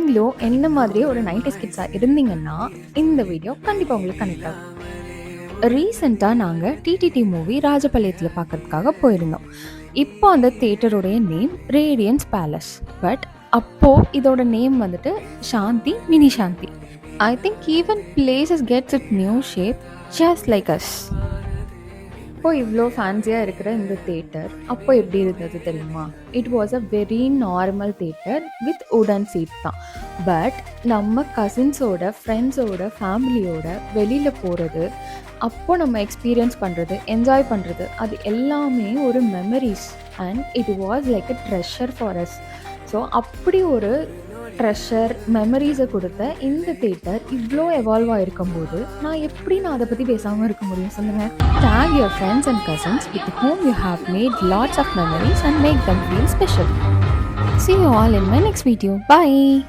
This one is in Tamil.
நீங்களும் என்ன மாதிரியே ஒரு 90s கிட்ஸாக இருந்தீங்கன்னா இந்த வீடியோ கண்டிப்பாக உங்களுக்கு கனெக்ட் ஆகும். ரீசெண்டாக நாங்கள் டிடிடி மூவி ராஜபாளையத்தில் பார்க்கறதுக்காக போயிருந்தோம். இப்போ அந்த தியேட்டருடைய நேம் ரேடியன்ஸ் பேலஸ். பட் அப்போது இதோட நேம் வந்துட்டு Shanthi mini Shanthi. I think even places gets it new shape just like us. இப்போ இவ்வளோ ஃபேன்சியாக இருக்கிற இந்த தியேட்டர் அப்போ எப்படி இருந்தது தெரியுமா? It was a very normal theatre with உடன் சீட் தான். பட் நம்ம கசின்ஸோட ஃப்ரெண்ட்ஸோட ஃபேமிலியோட வெளியில் போகிறது, அப்போ நம்ம எக்ஸ்பீரியன்ஸ் பண்ணுறது, என்ஜாய் பண்ணுறது, அது எல்லாமே ஒரு memories. And it was like a treasure for us. So அப்படி ஒரு ட்ரெஷர் மெமரிஸை கொடுத்த இந்த தியேட்டர் இவ்வளோ எவால்வ் ஆகிருக்கும்போது நான் அதை பற்றி பேசாமல் இருக்க முடியும் சொல்லுங்கள்? Tag your friends and cousins with whom you have made lots of memories and make them feel special. See you all in my next video. Bye.